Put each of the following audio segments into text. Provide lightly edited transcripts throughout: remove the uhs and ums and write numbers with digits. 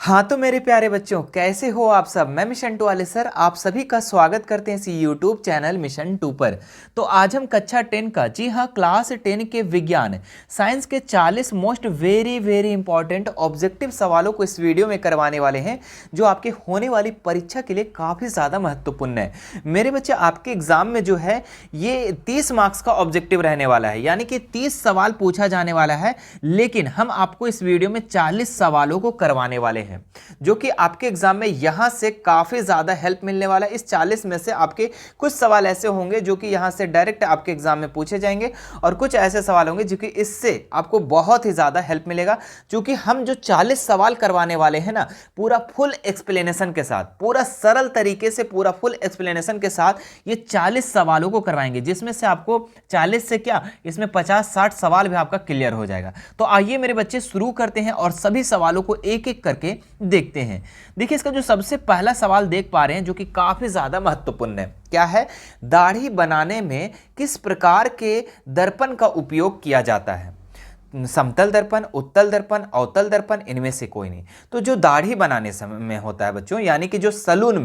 हाँ तो मेरे प्यारे बच्चों, कैसे हो आप सब। मैं मिशन 2 वाले सर आप सभी का स्वागत करते हैं इस यूट्यूब चैनल मिशन 2 पर। तो आज हम कक्षा 10 का, जी हाँ, क्लास 10 के विज्ञान साइंस के 40 most very very important objective सवालों को इस वीडियो में करवाने वाले हैं, जो आपके होने वाली परीक्षा के लिए काफ़ी ज़्यादा महत्वपूर्ण है। मेरे बच्चे, आपके एग्जाम में जो है ये 30 मार्क्स का ऑब्जेक्टिव रहने वाला है, यानी कि 30 सवाल पूछा जाने वाला है, लेकिन हम आपको इस वीडियो में 40 सवालों को करवाने वाले हैं, जो कि आपके एग्जाम में यहां से काफी ज्यादा हेल्प मिलने वाला है। इस 40 में से आपके कुछ सवाल ऐसे होंगे जो कि यहां से डायरेक्ट आपके एग्जाम में पूछे जाएंगे, और कुछ ऐसे सवाल होंगे जो कि इससे आपको बहुत ही ज्यादा हेल्प मिलेगा। क्योंकि हम जो 40 सवाल करवाने वाले हैं ना, पूरा फुल एक्सप्लेनेशन के साथ, पूरा सरल तरीके से, पूरा फुल एक्सप्लेनेशन के साथ ये 40 सवालों को करवाएंगे, जिसमें से आपको 40 से क्या, इसमें 50-60 सवाल भी आपका क्लियर हो जाएगा। तो आइए मेरे बच्चे शुरू करते हैं और सभी सवालों को एक एक करके देखते हैं। देखिए, इसका जो सबसे पहला सवाल देख पा रहे हैं, जो कि काफी ज्यादा महत्वपूर्ण है, क्या है? दाढ़ी बनाने में किस प्रकार के दर्पण का उपयोग किया जाता है? समतल दर्पण, उत्तल दर्पण, अवतल दर्पण, इनमें से कोई नहीं। तो जो दाढ़ी बनाने समय में होता है बच्चों, यानी कि जो सलून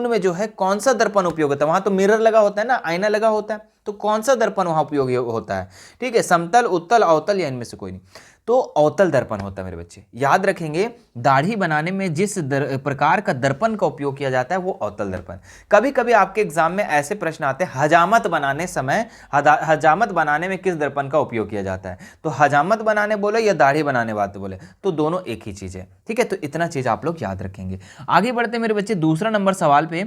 में जो है कौन सा दर्पण उपयोग होता है? वहां तो मिरर लगा होता है ना, आईना लगा होता है, तो कौन सा दर्पण वहां उपयोग होता है? ठीक है, समतल, उत्तल, अवतल, या इनमें से कोई नहीं। तो अवतल दर्पण होता है मेरे बच्चे, याद रखेंगे। दाढ़ी बनाने में जिस प्रकार का दर्पण का उपयोग किया जाता है वो अवतल दर्पण। कभी कभी आपके एग्जाम में ऐसे प्रश्न आते हैं, हजामत बनाने समय, हजामत बनाने में किस दर्पण का उपयोग किया जाता है? तो हजामत बनाने बोले या दाढ़ी बनाने बात बोले, तो दोनों एक ही चीज है। ठीक है, तो इतना चीज आप लोग याद रखेंगे। आगे बढ़ते मेरे बच्चे दूसरा नंबर सवाल पे,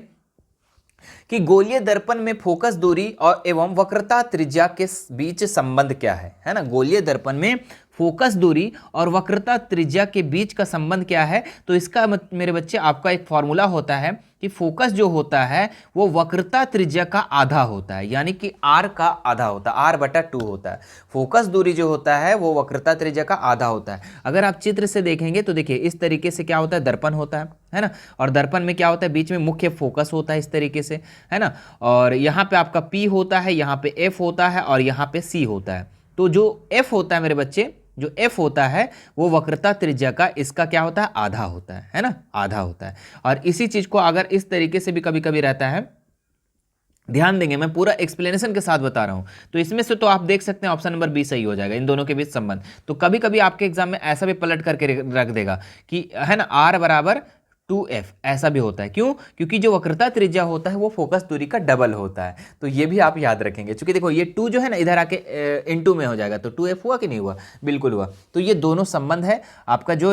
कि गोलीय दर्पण में फोकस दूरी और एवं वक्रता त्रिज्या के बीच संबंध क्या है ना? गोलीय दर्पण में फोकस दूरी और वक्रता त्रिज्या के बीच का संबंध क्या है? तो इसका मेरे बच्चे आपका एक फॉर्मूला होता है कि फोकस जो होता है वो वक्रता त्रिज्या का आधा होता है, यानी कि r का आधा होता है, r/2 होता है। फोकस दूरी जो होता है वो वक्रता त्रिज्या का आधा होता है। अगर आप चित्र से देखेंगे तो देखिए, इस तरीके से क्या होता है, दर्पण होता है ना, और दर्पण में क्या होता है, बीच में मुख्य फोकस होता है, इस तरीके से, है ना, और यहाँ पे आपका P होता है, यहाँ पे F होता है, और यहाँ पे C होता है। तो जो F होता है मेरे बच्चे, जो F होता है वो वक्रता त्रिज्या का, इसका क्या होता है, आधा होता है ना, आधा होता है। और इसी चीज को अगर इस तरीके से भी कभी कभी रहता है, ध्यान देंगे, मैं पूरा एक्सप्लेनेशन के साथ बता रहा हूं, तो इसमें से तो आप देख सकते हैं ऑप्शन नंबर बी सही हो जाएगा, इन दोनों के बीच संबंध। तो कभी कभी आपके एग्जाम में ऐसा भी पलट करके रख देगा कि, है ना, r/2f, ऐसा भी होता है। क्यों? क्योंकि जो वक्रता त्रिज्या होता है वो फोकस दूरी का डबल होता है। तो ये भी आप याद रखेंगे, क्योंकि देखो ये 2 जो है ना, इधर आके इन 2 में हो जाएगा, तो 2f हुआ कि नहीं हुआ? बिल्कुल हुआ। तो ये दोनों संबंध है, आपका जो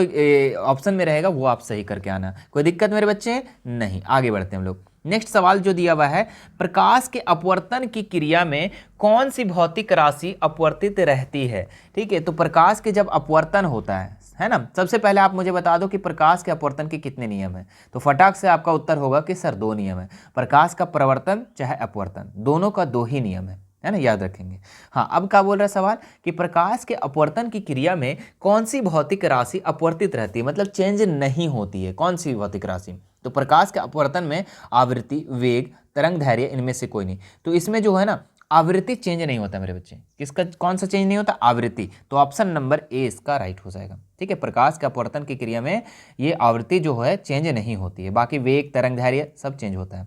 ऑप्शन में रहेगा वो आप सही करके आना। कोई दिक्कत मेरे बच्चे नहीं। आगे बढ़ते हैं हम लोग। नेक्स्ट सवाल जो दिया हुआ है, प्रकाश के अपवर्तन की क्रिया में कौन सी भौतिक राशि अपवर्तित रहती है? ठीक है, तो प्रकाश के जब अपवर्तन होता है ना, सबसे पहले आप मुझे बता दो कि प्रकाश के अपवर्तन के कितने नियम हैं। तो फटाक से आपका उत्तर होगा कि सर 2 नियम है। प्रकाश का प्रवर्तन चाहे अपवर्तन, दोनों का 2 ही नियम है ना, याद रखेंगे। हाँ, अब क्या बोल रहा है सवाल, कि प्रकाश के अपवर्तन की क्रिया में कौन सी भौतिक राशि अपवर्तित रहती है, मतलब चेंज नहीं होती है, कौन सी भौतिक राशि? तो प्रकाश के अपवर्तन में आवृत्ति, वेग, तरंग दैर्घ्य, इनमें से कोई नहीं। तो इसमें जो है ना, आवृत्ति चेंज नहीं होता मेरे बच्चे। किसका, कौन सा चेंज नहीं होता? आवृत्ति। तो ऑप्शन नंबर ए इसका राइट हो जाएगा। ठीक है, प्रकाश के अपवर्तन की क्रिया में ये आवृत्ति जो है चेंज नहीं होती है, बाकी वेग, तरंग दैर्घ्य सब चेंज होता है।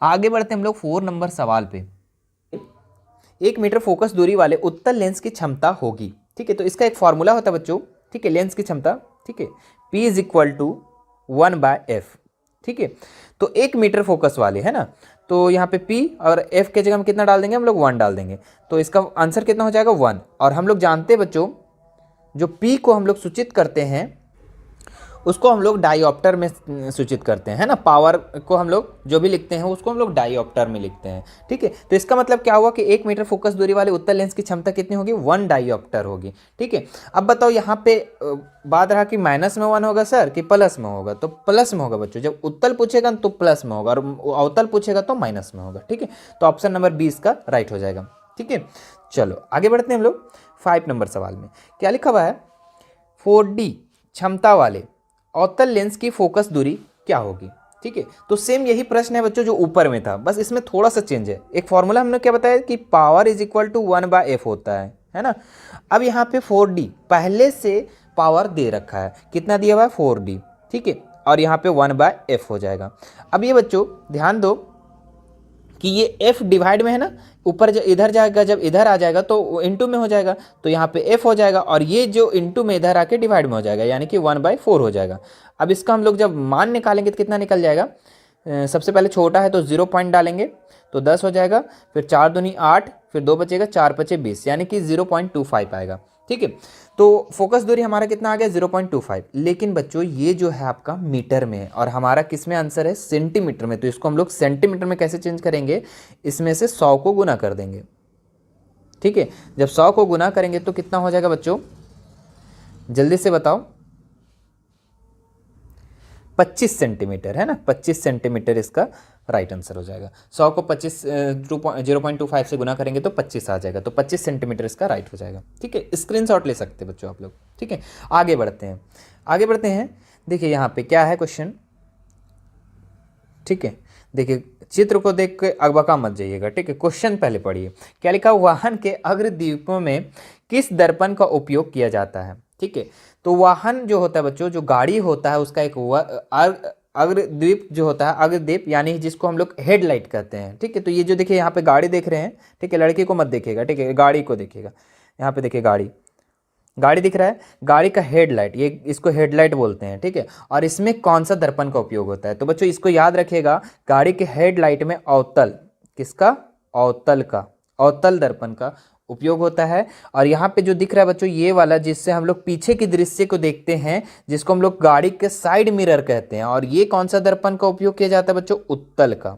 आगे बढ़ते हम लोग 4 नंबर सवाल पे। 1 मीटर फोकस दूरी वाले उत्तल लेंस की क्षमता होगी। ठीक है, तो इसका एक फॉर्मूला होता है बच्चों। ठीक है, लेंस की क्षमता, ठीक है, P = 1/f। ठीक है, तो 1 मीटर फोकस वाले, है ना, तो यहाँ पे P और F के जगह हम कितना डाल देंगे, हम लोग 1 डाल देंगे, तो इसका आंसर कितना हो जाएगा, 1। और हम लोग जानते हैं बच्चों, जो P को हम लोग सूचित करते हैं उसको हम लोग डायोप्टर में सूचित करते हैं, है ना। पावर को हम लोग जो भी लिखते हैं उसको हम लोग डायोप्टर में लिखते हैं। ठीक है, तो इसका मतलब क्या हुआ कि 1 मीटर फोकस दूरी वाले उत्तल लेंस की क्षमता कितनी होगी, 1 डायोप्टर होगी। ठीक है, अब बताओ यहाँ पे बात रहा कि माइनस में 1 होगा सर कि प्लस में होगा? तो प्लस में होगा बच्चों। जब उत्तल पूछेगा तो प्लस में होगा, और अवतल पूछेगा तो माइनस में होगा। ठीक है, तो ऑप्शन नंबर 20 का राइट हो जाएगा। ठीक है, चलो आगे बढ़ते हैं हम लोग 5 नंबर सवाल में। क्या लिखा हुआ है, 4D क्षमता वाले अवतल लेंस की फोकस दूरी क्या होगी? ठीक है, तो सेम यही प्रश्न है बच्चों जो ऊपर में था, बस इसमें थोड़ा सा चेंज है। एक फॉर्मूला हमने क्या बताया कि पावर = 1/f होता है ना। अब यहाँ पे 4D पहले से पावर दे रखा है, कितना दिया हुआ है, 4D। ठीक है, और यहाँ पे 1/f हो जाएगा। अब ये बच्चों ध्यान दो कि ये f डिवाइड में है ना, ऊपर इधर जाएगा, जब इधर आ जाएगा तो इंटू में हो जाएगा, तो यहाँ पे f हो जाएगा, और ये जो इंटू में इधर आके डिवाइड में हो जाएगा, यानी कि 1/4 हो जाएगा। अब इसका हम लोग जब मान निकालेंगे तो कितना निकल जाएगा, सबसे पहले छोटा है तो 0 पॉइंट डालेंगे तो 10 हो जाएगा, फिर 4 दूनी 8, फिर 2 बचेगा, 4 बचे 20, यानी कि 0.25 आएगा। ठीक है, तो फोकस दूरी हमारा कितना आ गया 0.25। लेकिन बच्चों ये जो है आपका मीटर में है और हमारा किस में आंसर है, सेंटीमीटर में, तो इसको हम लोग सेंटीमीटर में कैसे चेंज करेंगे, इसमें से 100 को गुना कर देंगे। ठीक है, जब 100 को गुना करेंगे तो कितना हो जाएगा बच्चों, जल्दी से बताओ, 25 सेंटीमीटर है ना, 25 सेंटीमीटर इसका राइट आंसर हो जाएगा। 100 को 0.25 से गुना करेंगे तो 25 आ जाएगा, तो 25 सेंटीमीटर इसका राइट हो जाएगा। ठीक है, स्क्रीनशॉट ले सकते हैं बच्चों आप लोग। ठीक है, आगे बढ़ते हैं, आगे बढ़ते हैं। देखिए यहाँ पे क्या है क्वेश्चन। ठीक है, देखिए चित्र को देख के अकबका मत जाइएगा। ठीक है, क्वेश्चन पहले पढ़िए। क्या लिखा, वाहन के अग्रदीपों में किस दर्पण का उपयोग किया जाता है। ठीक है, तो वाहन जो होता है बच्चों, जो गाड़ी होता है उसका एक अग्रदीप जो होता है, अग्रदीप यानी जिसको हम लोग हेडलाइट कहते हैं। ठीक है, तो ये जो देखिए यहाँ पे गाड़ी देख रहे हैं, ठीक है, लड़के को मत देखिएगा, ठीक है, गाड़ी को देखिएगा। यहाँ पे देखिए गाड़ी दिख रहा है, गाड़ी का हेडलाइट, ये इसको हेडलाइट बोलते हैं। ठीक है, और इसमें कौन सा दर्पण का उपयोग होता है, तो बच्चों इसको याद रखिएगा, गाड़ी के हेडलाइट में अवतल, किसका, अवतल का, अवतल दर्पण का उपयोग होता है। और यहाँ पे जो दिख रहा है बच्चों ये वाला, जिससे हम लोग पीछे के दृश्य को देखते हैं, जिसको हम लोग गाड़ी के साइड मिरर कहते हैं, और ये कौन सा दर्पण का उपयोग किया जाता है बच्चों, उत्तल का।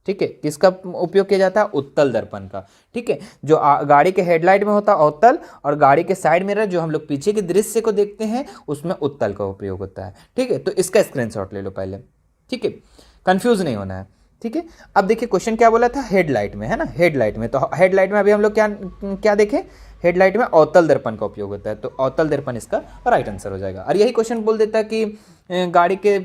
ठीक है, किसका उपयोग किया जाता है, उत्तल दर्पण का। ठीक है, जो गाड़ी के हेडलाइट में होता है अवतल, और गाड़ी के साइड मिरर जो हम लोग पीछे के दृश्य को देखते हैं उसमें उत्तल का उपयोग होता है। ठीक है, तो इसका स्क्रीनशॉट ले लो पहले। ठीक है, कंफ्यूज नहीं होना है। ठीक है, अब देखिए क्वेश्चन क्या बोला था, हेडलाइट में है ना, हेडलाइट में, तो हेडलाइट में अभी हम लोग क्या देखें, हेडलाइट में अवतल दर्पण का उपयोग होता है, तो अवतल दर्पण इसका राइट आंसर हो जाएगा। और यही क्वेश्चन बोल देता है कि गाड़ी के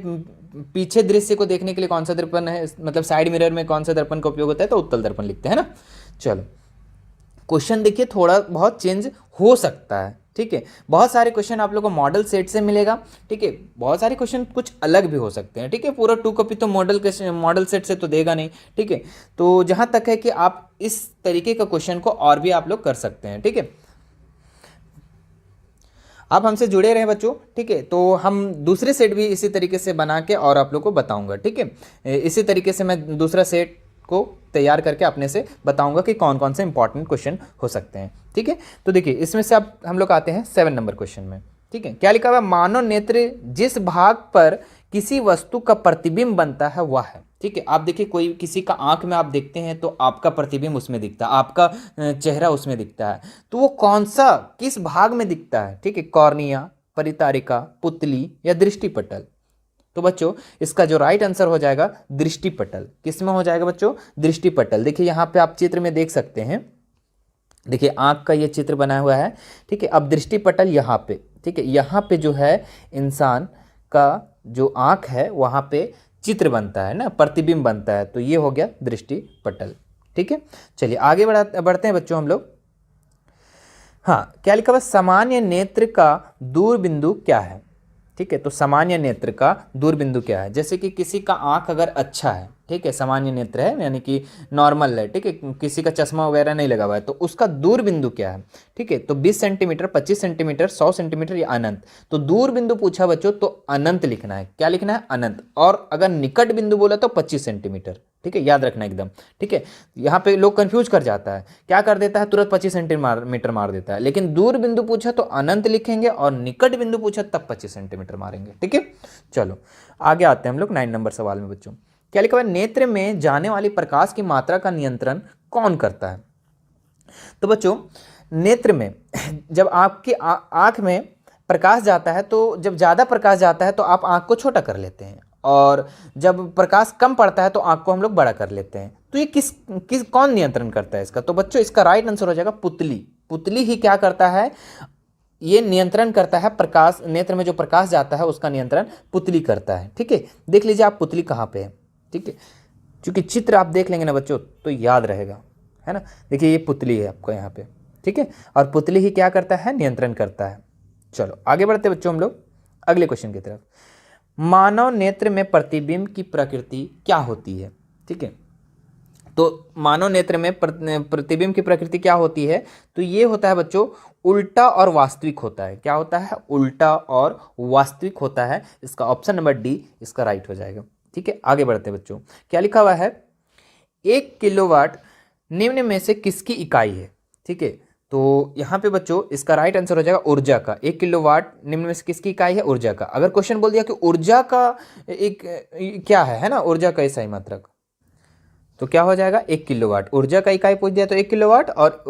पीछे दृश्य को देखने के लिए कौन सा दर्पण है, मतलब साइड मिरर में कौन सा दर्पण का उपयोग होता है, तो उत्तल दर्पण लिखते हैं ना। चलो क्वेश्चन देखिए थोड़ा बहुत चेंज हो सकता है। ठीक है, बहुत सारे क्वेश्चन आप लोगों को मॉडल सेट से मिलेगा। ठीक है, बहुत सारे क्वेश्चन कुछ अलग भी हो सकते हैं। ठीक है, पूरा 2 कॉपी तो मॉडल सेट से तो देगा नहीं। ठीक है, तो जहाँ तक है कि आप इस तरीके का क्वेश्चन को और भी आप लोग कर सकते हैं। ठीक है, आप हमसे जुड़े रहे बच्चों। ठीक है, तो हम दूसरे सेट भी इसी तरीके से बना के और आप लोग को बताऊंगा। ठीक है, इसी तरीके से मैं दूसरा सेट को तैयार करके अपने से बताऊंगा कि कौन कौन से इंपॉर्टेंट क्वेश्चन हो सकते हैं। ठीक है, तो देखिए इसमें से अब हम लोग आते हैं 7 नंबर क्वेश्चन में। ठीक है, क्या लिखा हुआ है, मानव नेत्र जिस भाग पर किसी वस्तु का प्रतिबिंब बनता है वह है। ठीक है, आप देखिए कोई किसी का आंख में आप देखते हैं तो आपका प्रतिबिंब उसमें दिखता है, आपका चेहरा उसमें दिखता है, तो वो कौन सा, किस भाग में दिखता है। ठीक है, कॉर्निया, परितारिका, पुतली या दृष्टिपटल। तो बच्चों इसका जो राइट आंसर हो जाएगा दृष्टिपटल। किस में हो जाएगा बच्चों, दृष्टिपटल। देखिए यहाँ पे आप चित्र में देख सकते हैं, देखिए आंख का ये चित्र बना हुआ है। ठीक है, अब दृष्टिपटल यहाँ पे, ठीक है, यहाँ पे जो है इंसान का जो आंख है वहाँ पे चित्र बनता है ना, प्रतिबिंब बनता है, तो ये हो गया दृष्टिपटल। ठीक है, चलिए आगे बढ़ते हैं बच्चों हम लोग। हाँ, क्या लिखा हुआ, सामान्य नेत्र का दूर बिंदु क्या है। ठीक है, तो सामान्य नेत्र का दूर बिंदु क्या है, जैसे कि किसी का आंख अगर अच्छा है, ठीक है, सामान्य नेत्र है यानी कि नॉर्मल है, ठीक है, किसी का चश्मा वगैरह नहीं लगा हुआ है, तो उसका दूर बिंदु क्या है। ठीक है, तो 20 सेंटीमीटर, 25 सेंटीमीटर, 100 सेंटीमीटर या अनंत। तो दूर बिंदु पूछा बच्चों तो अनंत लिखना है। क्या लिखना है, अनंत। और अगर निकट बिंदु बोला तो 25 सेंटीमीटर। ठीक है, याद रखना एकदम। ठीक है, यहाँ पे लोग कंफ्यूज कर जाता है, क्या कर देता है, तुरंत 25 सेंटीमीटर मार देता है, लेकिन दूर बिंदु पूछा तो अनंत लिखेंगे और निकट बिंदु पूछा तब 25 सेंटीमीटर मारेंगे। ठीक है, चलो आगे आते हैं हम लोग 9 नंबर सवाल में बच्चों। क्या लिखा हुआ है, नेत्र में जाने वाली प्रकाश की मात्रा का नियंत्रण कौन करता है। तो बच्चों नेत्र में जब आपकी आंख में प्रकाश जाता है, तो जब ज़्यादा प्रकाश जाता है तो आप आंख को छोटा कर लेते हैं, और जब प्रकाश कम पड़ता है तो आंख को हम लोग बड़ा कर लेते हैं। तो ये किस कौन नियंत्रण करता है इसका, तो बच्चों इसका राइट आंसर हो जाएगा पुतली। पुतली ही क्या करता है, ये नियंत्रण करता है प्रकाश, नेत्र में जो प्रकाश जाता है उसका नियंत्रण पुतली करता है। ठीक है, देख लीजिए आप पुतली कहाँ पे है। ठीक है, क्योंकि चित्र आप देख लेंगे ना बच्चों तो याद रहेगा, है ना। देखिए ये पुतली है आपको यहाँ पे। ठीक है, और पुतली ही क्या करता है, नियंत्रण करता है। चलो आगे बढ़ते बच्चों हम लोग अगले क्वेश्चन की तरफ। मानव नेत्र में प्रतिबिंब की प्रकृति क्या होती है। ठीक है, तो मानव नेत्र में प्रतिबिंब की प्रकृति क्या होती है, तो ये होता है बच्चों उल्टा और वास्तविक होता है। क्या होता है, उल्टा और वास्तविक होता है। इसका ऑप्शन नंबर डी इसका राइट हो जाएगा। ठीक है, आगे बढ़ते हैं बच्चों। क्या लिखा हुआ है, 1 किलोवाट निम्न में से किसकी इकाई है। ठीक है, तो यहाँ पे बच्चों इसका राइट आंसर हो जाएगा ऊर्जा का। 1 किलोवाट निम्न में से किसकी इकाई है, ऊर्जा का। अगर क्वेश्चन बोल दिया कि ऊर्जा का एक क्या है ना, ऊर्जा का सही मात्रक, तो क्या हो जाएगा 1 किलोवाट। ऊर्जा का इकाई पूछ दिया तो 1 किलोवाट, और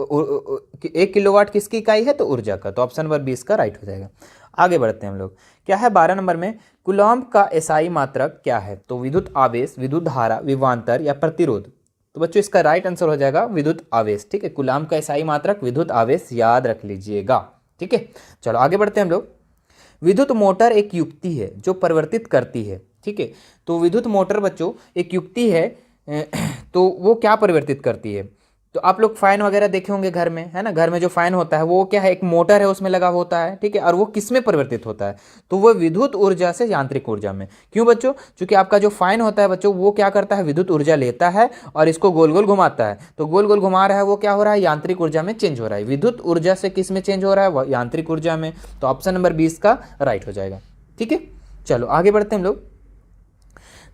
1 किलोवाट किसकी इकाई है, तो ऊर्जा का। तो ऑप्शन नंबर 20 का राइट हो जाएगा। आगे बढ़ते हैं हम लोग। क्या है 12 नंबर में, कूलॉम्ब का एसआई मात्रक क्या है, तो विद्युत आवेश, विद्युत धारा, विभवांतर या प्रतिरोध। तो बच्चों इसका राइट आंसर हो जाएगा विद्युत आवेश। ठीक है, कूलॉम्ब का एसआई मात्रक विद्युत आवेश, याद रख लीजिएगा। ठीक है, चलो आगे बढ़ते हैं हम लोग। विद्युत मोटर एक युक्ति है जो परिवर्तित करती है। ठीक है, तो विद्युत मोटर बच्चों एक युक्ति है, तो वो क्या परिवर्तित करती है। तो आप लोग फैन वगैरह देखे होंगे घर में, है ना, घर में जो फैन होता है वो क्या है, एक मोटर है उसमें लगा होता है। ठीक है, और वो किस में परिवर्तित होता है, तो वो विद्युत ऊर्जा से यांत्रिक ऊर्जा में। क्यों बच्चों, क्योंकि आपका जो फैन होता है बच्चों वो क्या करता है, विद्युत ऊर्जा लेता है और इसको गोल गोल घुमाता है। तो गोल गोल घुमा रहा है, वो क्या हो रहा है, यांत्रिक ऊर्जा में चेंज हो रहा है। विद्युत ऊर्जा से किस में चेंज हो रहा है, यांत्रिक ऊर्जा में। तो ऑप्शन नंबर 20 का राइट हो जाएगा। ठीक है, चलो आगे बढ़ते हैं हम लोग।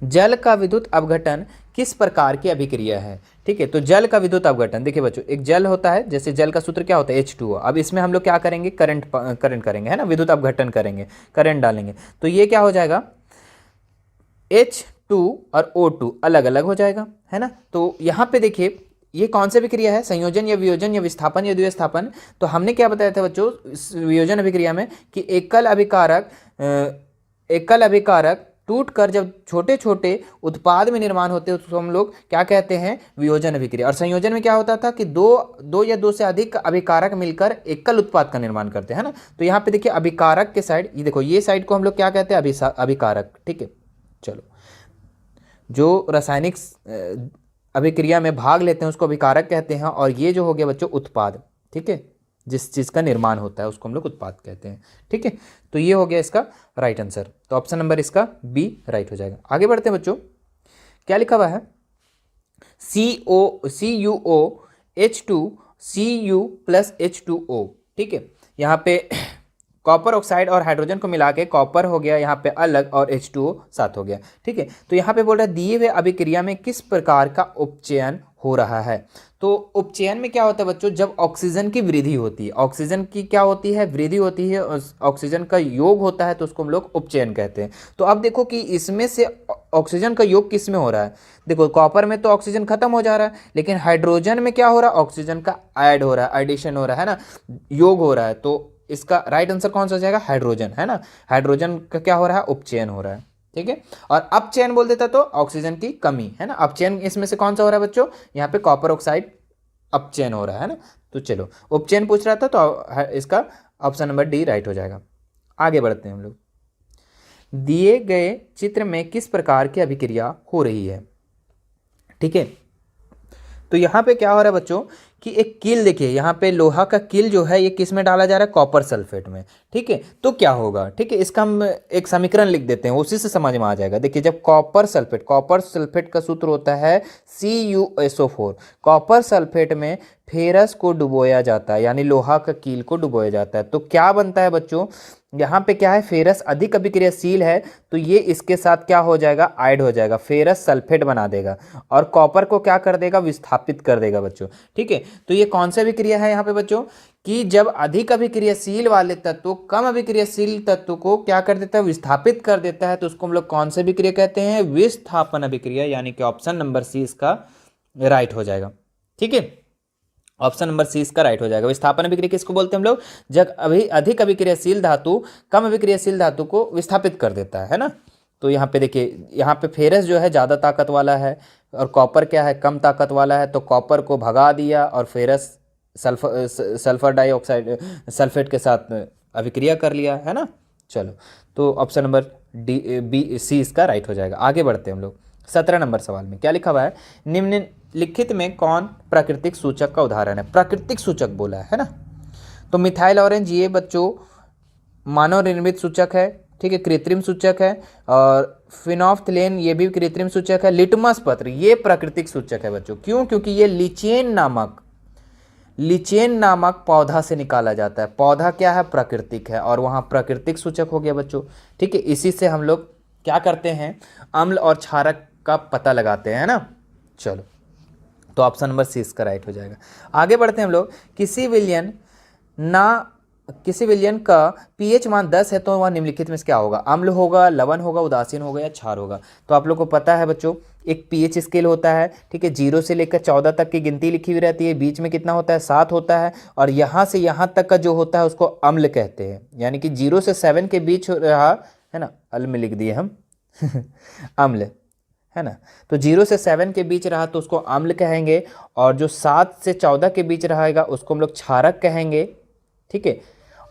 जल का विद्युत अपघटन किस प्रकार की अभिक्रिया है। ठीक है, तो जल का विद्युत अपघटन, देखिए बच्चों एक जल होता है, जैसे जल का सूत्र क्या होता है, H2O। अब इसमें हम लोग क्या करेंगे, करंट करेंगे, है ना, विद्युत अपघटन करेंगे, करंट डालेंगे। तो ये क्या हो जाएगा, H2 और O2 अलग अलग हो जाएगा, है ना। तो यहाँ पे देखिए ये कौन सी अभिक्रिया है, संयोजन या वियोजन या विस्थापन या द्विस्थापन। तो हमने क्या बताया था बच्चों इस वियोजन अभिक्रिया में कि एकल अभिकारक टूटकर जब छोटे छोटे उत्पाद में निर्माण होते हैं उसको हम लोग क्या कहते हैं, वियोजन अभिक्रिया। और संयोजन में क्या होता था कि दो या दो से अधिक अभिकारक मिलकर एकल उत्पाद का निर्माण करते हैं ना। तो यहाँ पे देखिए अभिकारक के साइड, ये देखो ये साइड को हम लोग क्या कहते हैं, अभिकारक। ठीक है, चलो जो रासायनिक अभिक्रिया में भाग लेते हैं उसको अभिकारक कहते हैं, और ये जो हो गया बच्चों उत्पाद। ठीक है, जिस चीज़ का निर्माण होता है उसको हम लोग उत्पाद कहते हैं। ठीक है, तो ये हो गया इसका राइट आंसर। तो ऑप्शन नंबर इसका बी राइट हो जाएगा। आगे बढ़ते हैं बच्चों। क्या लिखा हुआ है, CuOH2Cu+H2O। ठीक है, यहाँ पे कॉपर ऑक्साइड और हाइड्रोजन को मिला के कॉपर हो गया यहाँ पे अलग और H2O साथ हो गया। ठीक है, तो यहाँ पे बोल रहा है दिए हुए अभिक्रिया में किस प्रकार का उपचयन हो रहा है। तो उपचयन में क्या होता है बच्चों, जब ऑक्सीजन की वृद्धि होती है, ऑक्सीजन की क्या होती है, वृद्धि होती है, ऑक्सीजन का योग होता है, तो उसको हम लोग उपचयन कहते हैं। तो अब देखो कि इसमें से ऑक्सीजन का योग किस में हो रहा है, देखो कॉपर में तो ऑक्सीजन खत्म हो जा रहा है, लेकिन हाइड्रोजन में क्या हो रहा है, ऑक्सीजन का ऐड हो रहा है, एडिशन हो रहा है ना, योग हो रहा है। तो इसका राइट आंसर कौन सा हो जाएगा, हाइड्रोजन, है ना। हाइड्रोजन का क्या हो रहा है, उपचयन हो रहा है। ठीक है, और अपचयन बोल देता तो ऑक्सीजन की कमी, है ना। अपचयन इसमें से कौन सा हो रहा है बच्चों, यहाँ पे कॉपर ऑक्साइड अपचयन हो रहा है ना। तो चलो उपचयन पूछ रहा था तो इसका ऑप्शन नंबर डी राइट हो जाएगा। आगे बढ़ते हैं हम लोग। दिए गए चित्र में किस प्रकार की अभिक्रिया हो रही है। ठीक है, तो यहाँ पे क्या हो रहा है बच्चों कि एक कील, देखिए यहाँ पे लोहा का कील जो है ये किस में डाला जा रहा है, कॉपर सल्फेट में। ठीक है, तो क्या होगा, ठीक है, इसका हम एक समीकरण लिख देते हैं, उसी से समझ में आ जाएगा। देखिए जब कॉपर सल्फेट का सूत्र होता है CuSO4। कॉपर सल्फेट में फेरस को डुबोया जाता है, यानी लोहा का कील को डुबोया जाता है। तो क्या बनता है बच्चों, यहाँ पे क्या है, फेरस अधिक अभिक्रियाशील है, तो ये इसके साथ क्या हो जाएगा, ऐड हो जाएगा, फेरस सल्फेट बना देगा, और कॉपर को क्या कर देगा, विस्थापित कर देगा बच्चों। ठीक है, तो ये कौन सी अभिक्रिया है यहाँ पे बच्चों, कि जब अधिक अभिक्रियाशील वाले तत्व कम अभिक्रियाशील तत्व को क्या कर देता है, विस्थापित कर देता है, तो उसको हम लोग कौन सी अभिक्रिया कहते हैं, विस्थापन अभिक्रिया, यानी कि ऑप्शन नंबर सी इसका राइट हो जाएगा। ठीक है, ऑप्शन नंबर सी इसका राइट हो जाएगा। विस्थापन अभिक्रिया किसको बोलते हैं हम लोग, जब अधिक अभिक्रियाशील धातु कम अभिक्रियाशील धातु को विस्थापित कर देता है ना। तो यहाँ पे देखिए, यहाँ पे फेरस जो है ज़्यादा ताकत वाला है और कॉपर क्या है, कम ताकत वाला है, तो कॉपर को भगा दिया और फेरस सल्फर डाइऑक्साइड सल्फेट के साथ अभिक्रिया कर लिया, है ना। चलो, तो ऑप्शन नंबर सी इसका राइट हो जाएगा। आगे बढ़ते हैं हम लोग। 17 नंबर सवाल में क्या लिखा हुआ है, निम्नलिखित में कौन प्राकृतिक सूचक का उदाहरण है। प्राकृतिक सूचक बोला है ना, तो मिथाइल ऑरेंज ये बच्चों मानव निर्मित सूचक है, ठीक है, कृत्रिम सूचक है। और फिनोल्फ्थेलेन ये भी कृत्रिम सूचक है। लिटमस पत्र ये प्राकृतिक सूचक है बच्चों। क्यों? क्योंकि ये लिचेन नामक पौधा से निकाला जाता है। पौधा क्या है? प्राकृतिक है, और वहाँ प्राकृतिक सूचक हो गया बच्चों। ठीक है, इसी से हम लोग क्या करते हैं? अम्ल और क्षारक का पता लगाते हैं ना। चलो, तो ऑप्शन नंबर सी इसका राइट हो जाएगा। आगे बढ़ते हैं हम लोग। किसी विलयन का पीएच मान 10 है तो वह निम्नलिखित में से क्या होगा? अम्ल होगा, लवण होगा, उदासीन होगा या क्षार होगा? तो आप लोग को पता है बच्चों, एक पीएच स्केल होता है। ठीक है, 0 से लेकर 14 तक की गिनती लिखी हुई रहती है। बीच में कितना होता है? 7 होता है। और यहाँ से यहाँ तक का जो होता है उसको अम्ल कहते हैं। यानी कि 0 से 7 के बीच रहा है ना, अम्ल लिख दिए हम अम्ल है ना। तो 0 से 7 के बीच रहा तो उसको अम्ल कहेंगे, और जो 7 से 14 के बीच रहेगा उसको हम लोग क्षारक कहेंगे। ठीक है,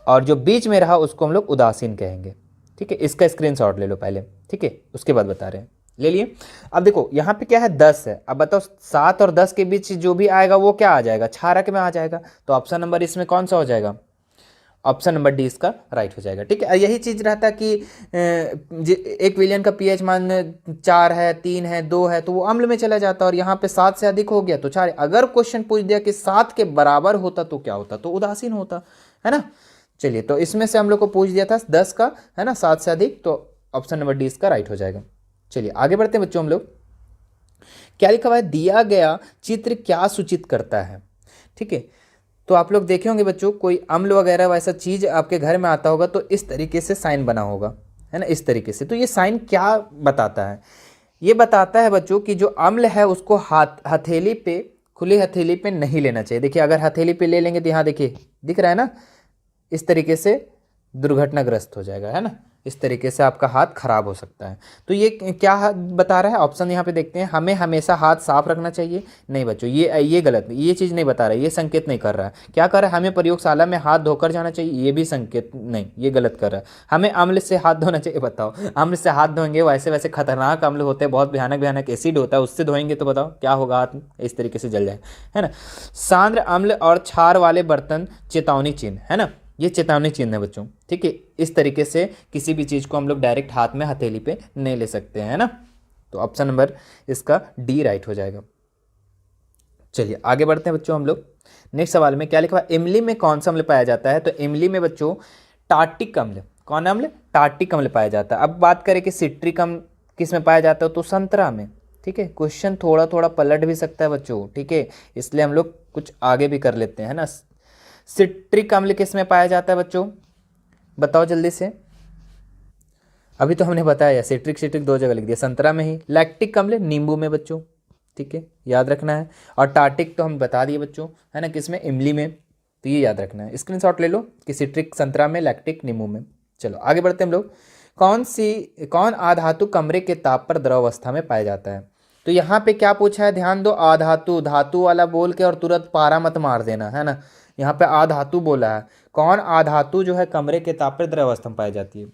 और जो बीच में रहा उसको हम लोग उदासीन कहेंगे। ठीक है, इसका स्क्रीनशॉट ले लो पहले। ठीक है, उसके बाद बता रहे हैं। ले लिए। अब देखो यहाँ पे क्या है? 10 है। अब बताओ 7 और 10 के बीच जो भी आएगा वो क्या आ जाएगा? क्षारक में आ जाएगा। तो ऑप्शन नंबर इसमें कौन सा हो जाएगा? ऑप्शन नंबर डी इसका राइट हो जाएगा। ठीक है, यही चीज़ रहता है कि एक विलयन का पीएच मान 4 है, 3 है, 2 है, तो वो अम्ल में चला जाता है। और यहाँ पे 7 से अधिक हो गया तो क्षार। अगर क्वेश्चन पूछ दिया कि 7 के बराबर होता तो क्या होता? तो उदासीन होता, है ना। चलिए, तो इसमें से हम लोग को पूछ दिया था 10 का, है ना, 7 से अधिक, तो ऑप्शन नंबर डी इसका राइट हो जाएगा। चलिए आगे बढ़ते हैं बच्चों हम लोग। क्या लिखा हुआ है? दिया गया चित्र क्या सूचित करता है? ठीक है, तो आप लोग देखे होंगे बच्चों, कोई अम्ल वगैरह वैसा चीज़ आपके घर में आता होगा तो इस तरीके से साइन बना होगा, है ना, इस तरीके से। तो ये साइन क्या बताता है? ये बताता है बच्चों कि जो अम्ल है उसको हथेली पे, खुली हथेली पे नहीं लेना चाहिए। देखिए, अगर हथेली पे ले लेंगे तो यहाँ देखिए दिख रहा है ना, इस तरीके से दुर्घटनाग्रस्त हो जाएगा, है ना। इस तरीके से आपका हाथ खराब हो सकता है। तो ये क्या बता रहा है? ऑप्शन यहाँ पे देखते हैं। हमें हमेशा हाथ साफ रखना चाहिए। नहीं बच्चों, ये गलत, ये चीज़ नहीं बता रहा है, ये संकेत नहीं कर रहा है। क्या कर रहा है? हमें प्रयोगशाला में हाथ धोकर जाना चाहिए, ये भी संकेत नहीं, ये गलत कर रहा है। हमें अम्ल से हाथ धोना चाहिए। बताओ, अम्ल से हाथ धोएंगे, वैसे वैसे खतरनाक अम्ल होते हैं, बहुत भयानक भयानक एसिड होता है, उससे धोएंगे तो बताओ क्या होगा? हाथ इस तरीके से जल जाए, है ना। सांद्र अम्ल और क्षार वाले बर्तन चेतावनी चिन्ह, है ना, ये चेतावनी चिन्ह है बच्चों। ठीक है, इस तरीके से किसी भी चीज़ को हम लोग डायरेक्ट हाथ में हथेली पे नहीं ले सकते हैं, है ना। तो ऑप्शन नंबर इसका डी राइट हो जाएगा। चलिए आगे बढ़ते हैं बच्चों हम लोग। नेक्स्ट सवाल में क्या लिखा है? इमली में कौन सा अम्ल पाया जाता है? तो इमली में बच्चों टार्टिक अम्ल। कौन अम्ल? टार्टिक अम्ल पाया जाता है। अब बात करें कि सिट्रिक अम्ल किस में पाया जाता है? तो संतरा में। ठीक है, क्वेश्चन थोड़ा थोड़ा पलट भी सकता है बच्चों। ठीक है, इसलिए हम लोग कुछ आगे भी कर लेते हैं ना। सिट्रिक अम्ल किस में पाया जाता है बच्चों? बताओ जल्दी से। अभी तो हमने बताया, सिट्रिक दो जगह लिख दिया, संतरा में ही। लैक्टिक अम्ल नींबू में बच्चों। ठीक है, याद रखना है। और टार्टिक तो हम बता दिए बच्चों, है ना, किसमें? इमली में। तो ये याद रखना है, स्क्रीनशॉट ले लो कि सिट्रिक संतरा में, लैक्टिक नींबू में। चलो आगे बढ़ते हैं हम लोग। कौन आधातु कमरे के ताप पर द्रव अवस्था में पाया जाता है? तो यहाँ पे क्या पूछा है? ध्यान दो, आधातु, धातु वाला बोल के और तुरंत पारा मत मार देना, है ना। यहाँ पे आधातु बोला है। कौन आधातु जो है कमरे के ताप पर द्रव अवस्था में पाई जाती है?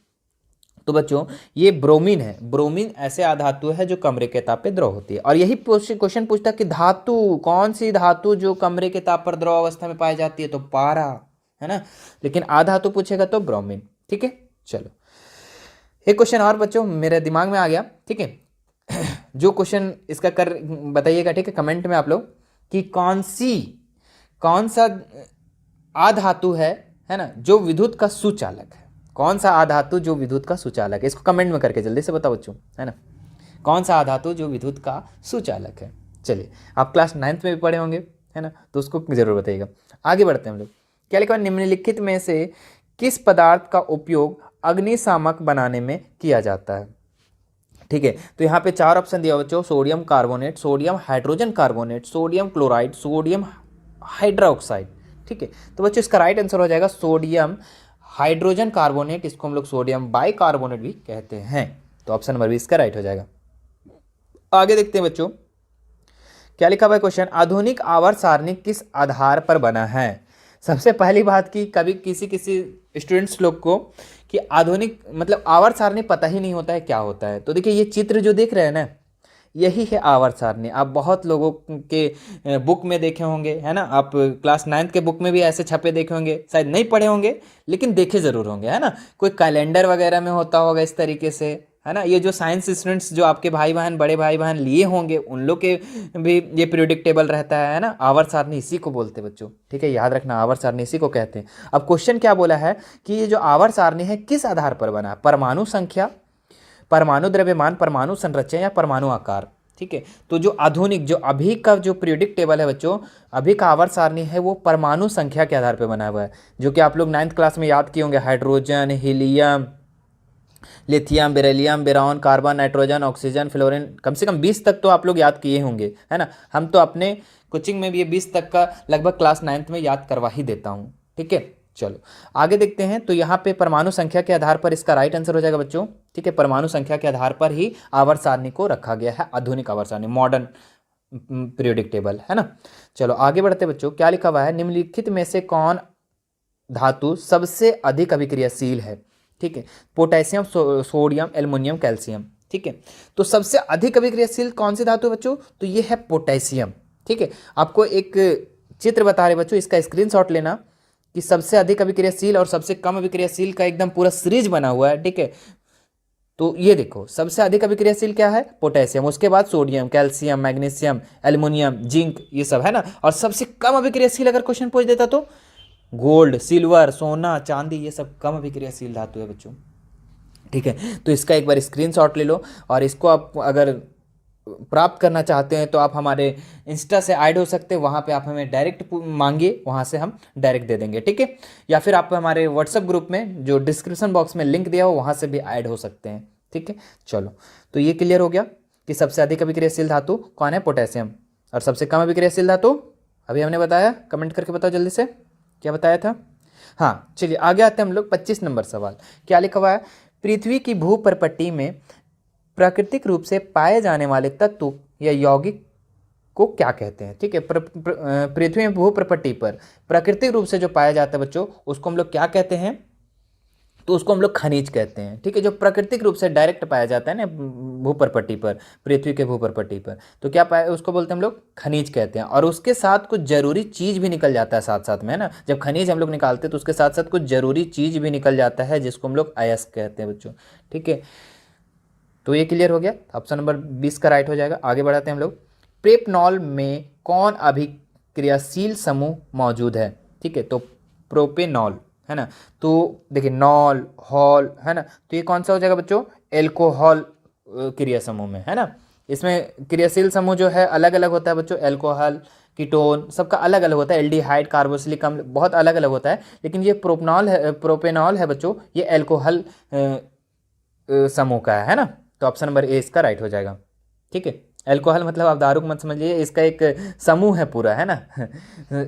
तो बच्चों ये ब्रोमीन है। ब्रोमीन ऐसे आधातु है जो कमरे के ताप पर द्रव होती है। और यही क्वेश्चन पूछता है कि धातु, कौन सी धातु जो कमरे के ताप पर द्रव अवस्था में पाई जाती है? तो पारा, है ना। लेकिन आधातु पूछेगा तो ब्रोमीन। ठीक है, चलो एक क्वेश्चन और बच्चों मेरे दिमाग में आ गया। ठीक है, जो क्वेश्चन इसका कर बताइएगा, ठीक है, कमेंट में आप लोग, कि कौन सा आधातु है ना, जो विद्युत का सुचालक है? कौन सा आधातु जो विद्युत का सुचालक है? इसको कमेंट में करके जल्दी से बताओ बच्चों, है ना। कौन सा आधातु जो विद्युत का सुचालक है? चलिए, आप क्लास 9th में भी पढ़े होंगे, है ना, तो उसको जरूर बताइएगा। आगे बढ़ते हैं हम लोग। क्या लिखा है? निम्नलिखित में से किस पदार्थ का उपयोग अग्निशामक बनाने में किया जाता है? ठीक है, तो यहाँ पे 4 ऑप्शन दिया बच्चों। Sodium carbonate, sodium hydrogen carbonate, sodium chloride, sodium hydroxide. ठीक है, तो बच्चों इसका राइट आंसर हो जाएगा सोडियम हाइड्रोजन कार्बोनेट। इसको हम लोग सोडियम बाइकार्बोनेट भी कहते हैं। तो ऑप्शन नंबर 20 इसका राइट हो जाएगा। आगे देखते हैं बच्चों, क्या लिखा हुआ है क्वेश्चन? आधुनिक आवर्त सारणी किस आधार पर बना है? सबसे पहली बात की कभी किसी स्टूडेंट्स लोग को कि आधुनिक मतलब आवर्त सारणी पता ही नहीं होता है क्या होता है। तो देखिए ये चित्र जो देख रहे हैं ना, यही है आवर्त सारणी। आप बहुत लोगों के बुक में देखे होंगे, है ना, आप क्लास 9th के बुक में भी ऐसे छपे देखे होंगे, शायद नहीं पढ़े होंगे लेकिन देखे ज़रूर होंगे, है ना। कोई कैलेंडर वगैरह में होता होगा इस तरीके से, है ना। ये जो साइंस स्टूडेंट्स जो आपके भाई बहन, बड़े भाई बहन लिए होंगे, उन लोग के भी ये पीरियोडिक टेबल रहता है ना। आवर्त सारणी इसी को बोलते हैं बच्चों, ठीक है, याद रखना, आवर्त सारणी इसी को कहते हैं। अब क्वेश्चन क्या बोला है कि ये जो आवर्त सारणी है किस आधार पर बना है? परमाणु संख्या, परमाणु द्रव्यमान, परमाणु संरचना या परमाणु आकार, ठीक है। तो जो आधुनिक, जो अभी का जो पीरियोडिक टेबल है बच्चों, अभी का आवर्त सारणी है वो परमाणु संख्या के आधार पर बना हुआ है, जो कि आप लोग 9th क्लास में याद किए होंगे। Hydrogen, helium, lithium, beryllium, boron, carbon, nitrogen, oxygen, fluorine, कम से कम 20 तक तो आप लोग याद किए होंगे, है ना। हम तो अपने कोचिंग में भी ये 20 तक का लगभग क्लास 9th में याद करवा ही देता हूँ, ठीक है। चलो आगे देखते हैं। तो यहाँ पे परमाणु संख्या के आधार पर इसका राइट आंसर हो जाएगा बच्चों, ठीक है। परमाणु संख्या के आधार पर ही आवर्त सारणी को रखा गया है, आधुनिक आवर्त सारणी, मॉडर्न पीरियोडिक टेबल, है ना। चलो आगे बढ़ते बच्चों, क्या लिखा हुआ है? निम्नलिखित में से कौन धातु सबसे अधिक अभिक्रियाशील है? ठीक है, पोटेशियम, सोडियम, एल्युमिनियम, कैल्शियम, ठीक है। तो सबसे अधिक अभिक्रियाशील कौन सी धातु है बच्चों? तो ये है पोटेशियम, ठीक है। आपको एक चित्र बता रहे बच्चों, इसका स्क्रीनशॉट लेना कि सबसे अधिक अभिक्रियाशील और सबसे कम अभिक्रियाशील का एकदम पूरा सीरीज बना हुआ है, ठीक है। तो ये देखो, सबसे अधिक अभिक्रियाशील क्या है? पोटेशियम, उसके बाद sodium, calcium, magnesium, aluminium, zinc, ये सब, है ना। और सबसे कम अभिक्रियाशील अगर क्वेश्चन पूछ देता तो गोल्ड, सिल्वर, सोना, चांदी, ये सब कम अभिक्रियाशील धातु है बच्चों, ठीक है। तो इसका एक बार स्क्रीनशॉट ले लो, और इसको आप अगर प्राप्त करना चाहते हैं तो आप हमारे इंस्टा से ऐड हो सकते हैं, वहाँ पे आप हमें डायरेक्ट मांगिए, वहाँ से हम डायरेक्ट दे देंगे, ठीक है। या फिर आप हमारे व्हाट्सएप ग्रुप में जो डिस्क्रिप्शन बॉक्स में लिंक दिया हो वहाँ से भी ऐड हो सकते हैं, ठीक है। चलो, तो ये क्लियर हो गया कि सबसे अधिक अभिक्रियाशील धातु कौन है? पोटेशियम। और सबसे कम अभिक्रियाशील धातु अभी हमने बताया, कमेंट करके बताओ जल्दी से, क्या बताया था? हाँ, चलिए आगे आते हैं हम लोग। 25 नंबर सवाल, क्या लिखा हुआ है? पृथ्वी की भूपर्पट्टी में प्राकृतिक रूप से पाए जाने वाले तत्व या यौगिक को क्या कहते हैं? ठीक है, पृथ्वी में भूपर्पट्टी पर प्राकृतिक रूप से जो पाया जाता है बच्चों, उसको हम लोग क्या कहते हैं? तो उसको हम लोग खनिज कहते हैं, ठीक है। जो प्राकृतिक रूप से डायरेक्ट पाया जाता है ना भूपर्पट्टी पर, पृथ्वी के भूपर्पट्टी पर, तो क्या पाया, उसको बोलते हैं हम लोग खनिज कहते हैं। और उसके साथ कुछ जरूरी चीज़ भी निकल जाता है साथ साथ में, है ना। जब खनिज हम लोग निकालते हैं तो उसके साथ साथ कुछ जरूरी चीज़ भी निकल जाता है, जिसको हम लोग अयस्क कहते हैं बच्चों, ठीक है। तो ये क्लियर हो गया, ऑप्शन नंबर 20 का राइट हो जाएगा। आगे बढ़ाते हैं हम लोग। प्रोपेनॉल में कौन अभिक्रियाशील समूह मौजूद है? ठीक है, तो प्रोपेनॉल, है ना। तो देखिए, नॉल, हॉल, है ना, तो ये कौन सा हो जाएगा बच्चों? एल्कोहल क्रिया समूह में, है ना। इसमें क्रियाशील समूह जो है अलग अलग होता है बच्चों, एल्कोहल, कीटोन, सबका अलग अलग होता है, एल्डिहाइड, कार्बोक्सिलिक अम्ल, बहुत अलग अलग होता है। लेकिन ये प्रोपेनॉल है बच्चों, ये एल्कोहल समूह का है ना। तो ऑप्शन नंबर ए इसका राइट हो जाएगा, ठीक है। एल्कोहल मतलब आप दारू को मत समझिए, इसका एक समूह है पूरा, है ना।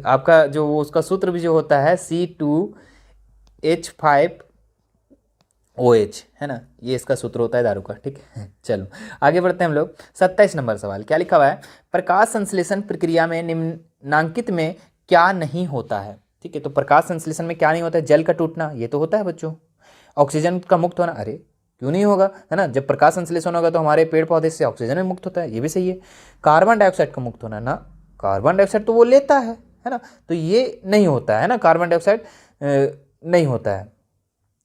आपका जो उसका सूत्र भी जो होता है C2H5OH, है ना, ये इसका सूत्र होता है दारू का, ठीक है। चलो आगे बढ़ते हैं हम लोग। 27 नंबर सवाल, क्या लिखा हुआ है? प्रकाश संश्लेषण प्रक्रिया में निम्नांकित में क्या नहीं होता है? ठीक है, तो प्रकाश संश्लेषण में क्या नहीं होता है? जल का टूटना, ये तो होता है बच्चों। ऑक्सीजन का मुक्त होना, अरे क्यों नहीं होगा, है ना। जब प्रकाश संश्लेषण होगा तो हमारे पेड़ पौधे से ऑक्सीजन भी मुक्त होता है, ये भी सही है। कार्बन डाइऑक्साइड का मुक्त होना ना, कार्बन डाइऑक्साइड तो वो लेता है ना, तो ये नहीं होता है ना, कार्बन डाइऑक्साइड नहीं होता है।